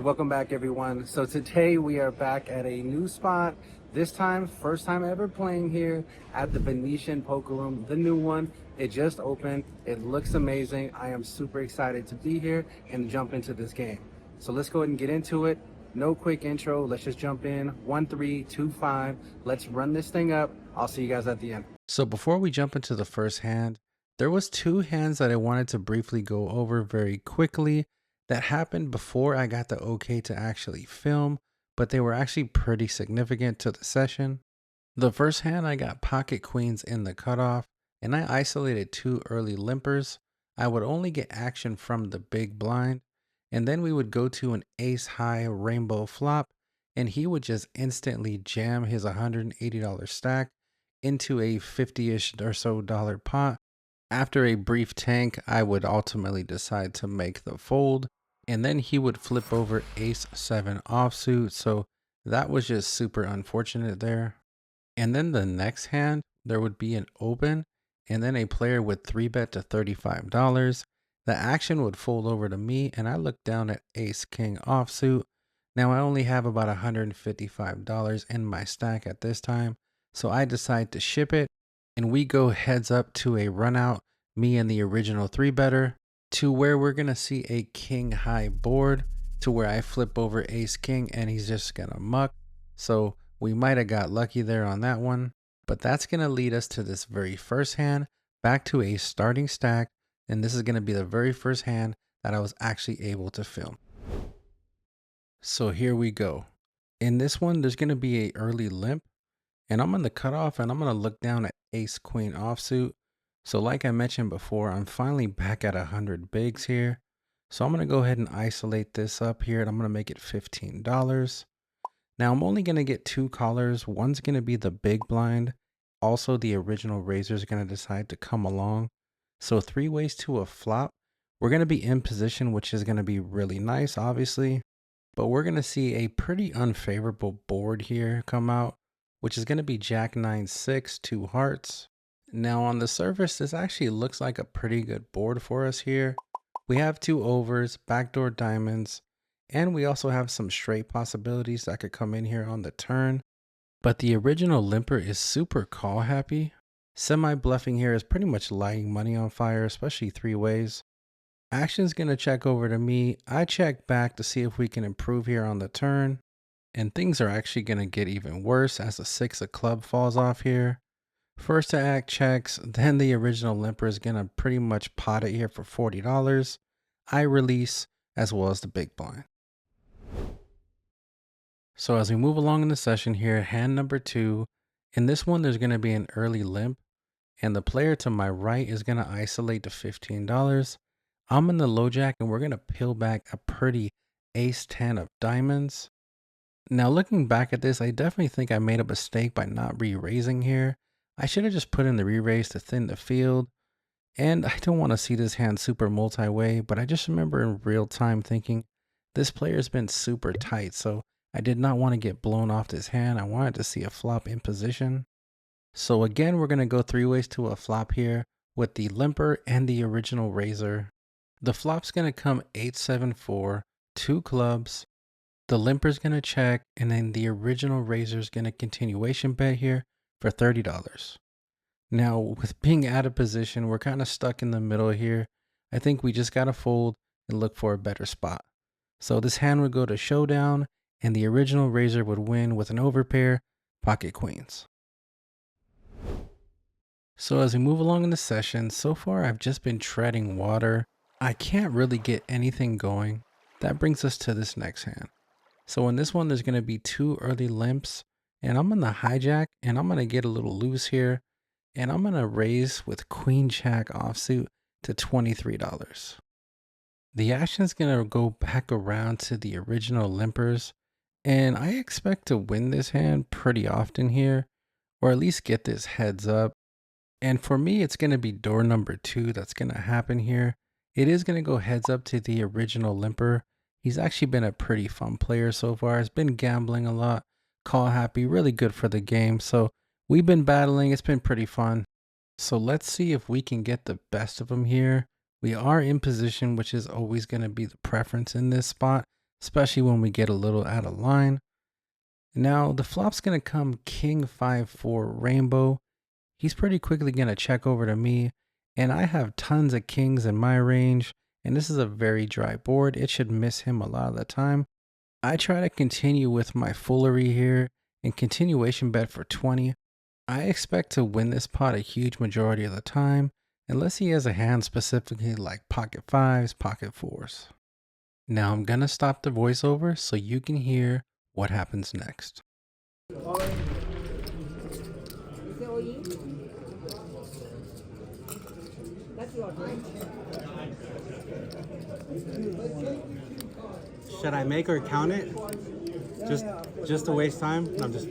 welcome back everyone. So today we are back at a new spot. This time, first time ever playing here at the Venetian Poker Room, the new one. It just opened. It looks amazing. I am super excited to be here and jump into this game. So let's go ahead and get into it. No quick intro. Let's just jump in. 1-3-2-5. Let's run this thing up. I'll see you guys at the end. So before we jump into the first hand, there was two hands that I wanted to briefly go over very quickly that happened before I got the okay to actually film, but they were actually pretty significant to the session. The first hand, I got pocket queens in the cutoff, and I isolated two early limpers. I would only get action from the big blind, and then we would go to an ace high rainbow flop, and he would just instantly jam his $180 stack into a 50-ish or so dollar pot. After a brief tank, I would ultimately decide to make the fold, and then he would flip over ace 7 offsuit, so that was just super unfortunate there. And then the next hand, there would be an open, and then a player would 3-bet to $35. The action would fold over to me, and I looked down at ace king offsuit. Now I only have about $155 in my stack at this time, so I decide to ship it, and we go heads up to a run out, me and the original 3-better, to where we're going to see a king high board, to where I flip over ace king, and he's just going to muck. So we might have got lucky there on that one, but that's going to lead us to this very first hand, back to a starting stack, and this is going to be the very first hand that I was actually able to film. So here we go. In this one, there's going to be a early limp, and I'm on the cutoff, and I'm going to look down at ace queen offsuit. So like I mentioned before, I'm finally back at 100 bigs here. So I'm going to go ahead and isolate this up here, and I'm going to make it $15. Now I'm only going to get two callers. One's going to be the big blind. Also, the original raiser is going to decide to come along. So 3 ways to a flop. We're going to be in position, which is going to be really nice, obviously. But we're going to see a pretty unfavorable board here come out, which is going to be jack 9-6, 2 hearts. Now on the surface, this actually looks like a pretty good board for us here. We have 2 overs, backdoor diamonds, and we also have some straight possibilities that could come in here on the turn. But the original limper is super call happy. Semi-bluffing here is pretty much lighting money on fire, especially 3 ways. Action's going to check over to me. I check back to see if we can improve here on the turn. And things are actually going to get even worse as the 6 of club falls off here. First to act checks, then the original limper is going to pretty much pot it here for $40. I release, as well as the big blind. So as we move along in the session here, hand number 2, in this one there's going to be an early limp, and the player to my right is going to isolate to $15. I'm in the low jack, and we're going to peel back a pretty ace 10 of diamonds. Now looking back at this, I definitely think I made a mistake by not re-raising here. I should have just put in the re-raise to thin the field. And I don't want to see this hand super multi-way, but I just remember in real time thinking this player's been super tight, so I did not want to get blown off this hand. I wanted to see a flop in position. So again, we're going to go 3 ways to a flop here with the limper and the original raiser. The flop's going to come 8-7-4, 2 clubs. The limper's going to check, and then the original raiser's going to continuation bet here for $30. Now, with being out of position, we're kind of stuck in the middle here. I think we just got to fold and look for a better spot. So this hand would go to showdown, and the original raiser would win with an overpair, pocket queens. So as we move along in the session, so far I've just been treading water. I can't really get anything going. That brings us to this next hand. So in this one, there's going to be 2 early limps, and I'm on the hijack, and I'm going to get a little loose here, and I'm going to raise with queen jack offsuit to $23. The action is going to go back around to the original limpers, and I expect to win this hand pretty often here, or at least get this heads up. And for me, it's going to be door number 2 that's going to happen here. It is going to go heads up to the original limper. He's actually been a pretty fun player so far. He's been gambling a lot, call happy, really good for the game. So we've been battling. It's been pretty fun. So let's see if we can get the best of him here. We are in position, which is always going to be the preference in this spot. especially when we get a little out of line. Now, the flop's going to come King 5-4 Rainbow. He's pretty quickly going to check over to me, and I have tons of kings in my range, and this is a very dry board. It should miss him a lot of the time. I try to continue with my foolery here and continuation bet for 20. I expect to win this pot a huge majority of the time, unless he has a hand specifically like pocket fives, pocket fours. Now I'm gonna stop the voiceover so you can hear what happens next. Should I make her count it? Just just to waste time? No, I'm just.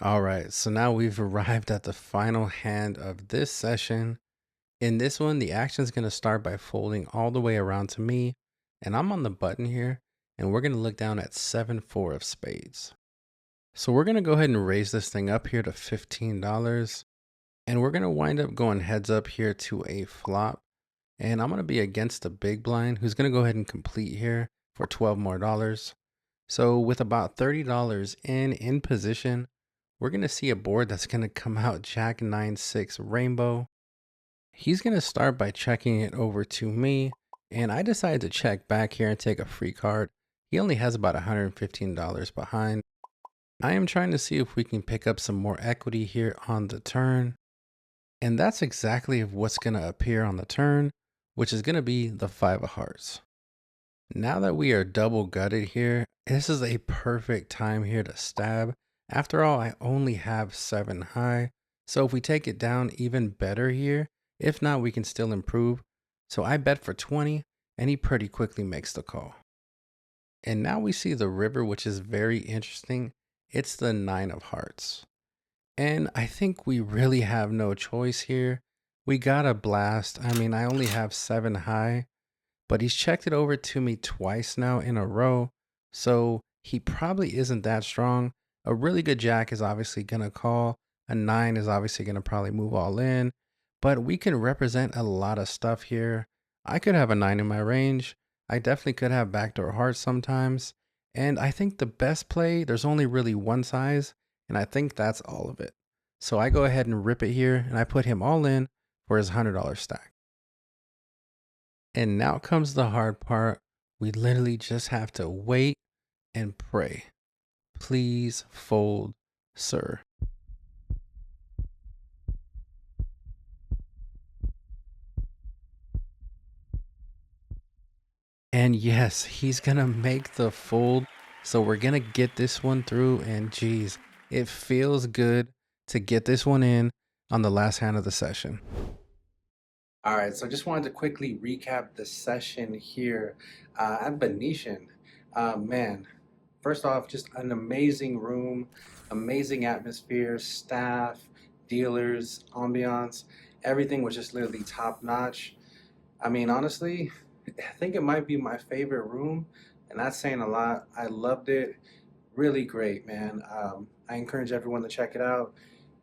All right, so now we've arrived at the final hand of this session. In this one, the action is going to start by folding all the way around to me, and I'm on the button here, and we're going to look down at 7-4 of spades. So we're going to go ahead and raise this thing up here to $15, and we're going to wind up going heads up here to a flop, and I'm going to be against the big blind, who's going to go ahead and complete here for $12 more. So with about $30 in position, we're going to see a board that's going to come out Jack 9-6 Rainbow. He's going to start by checking it over to me, and I decided to check back here and take a free card. He only has about $115 behind. I am trying to see if we can pick up some more equity here on the turn, and that's exactly what's going to appear on the turn, which is going to be the 5 of hearts. Now that we are double gutted here, this is a perfect time here to stab. After all, I only have 7 high, so if we take it down, even better here. If not, we can still improve. So I bet for 20, and he pretty quickly makes the call. And now we see the river, which is very interesting. It's the 9 of hearts. And I think we really have no choice here. We gotta blast. I mean, I only have 7 high, but he's checked it over to me twice now in a row. So he probably isn't that strong. A really good jack is obviously gonna call. A 9 is obviously gonna probably move all in. But we can represent a lot of stuff here. I could have a 9 in my range. I definitely could have backdoor hearts sometimes. And I think the best play, there's only really one size, and I think that's all of it. So I go ahead and rip it here, and I put him all in for his $100 stack. And now comes the hard part. We literally just have to wait and pray. Please fold, sir. And yes, he's gonna make the fold. So we're gonna get this one through. And geez, it feels good to get this one in on the last hand of the session. All right, so just wanted to quickly recap the session here at Venetian. Man, first off, just an amazing room, amazing atmosphere, staff, dealers, ambiance. Everything was just literally top notch. I mean, honestly, I think it might be my favorite room, and that's saying a lot. I loved it. Really great, man. I encourage everyone to check it out.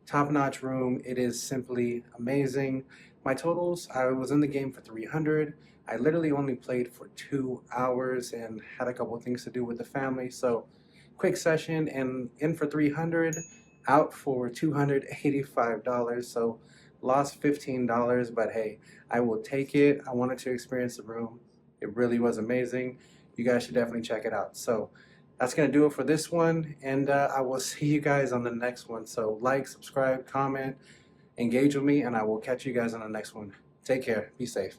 Top-notch room. It is simply amazing. My totals, I was in the game for 300. I literally only played for 2 hours and had a couple of things to do with the family. So quick session and in for 300, out for $285. So lost $15, but hey, I will take it. I wanted to experience the room. It really was amazing. You guys should definitely check it out. So that's going to do it for this one, and I will see you guys on the next one. So like, subscribe, comment, engage with me, and I will catch you guys on the next one. Take care. Be safe.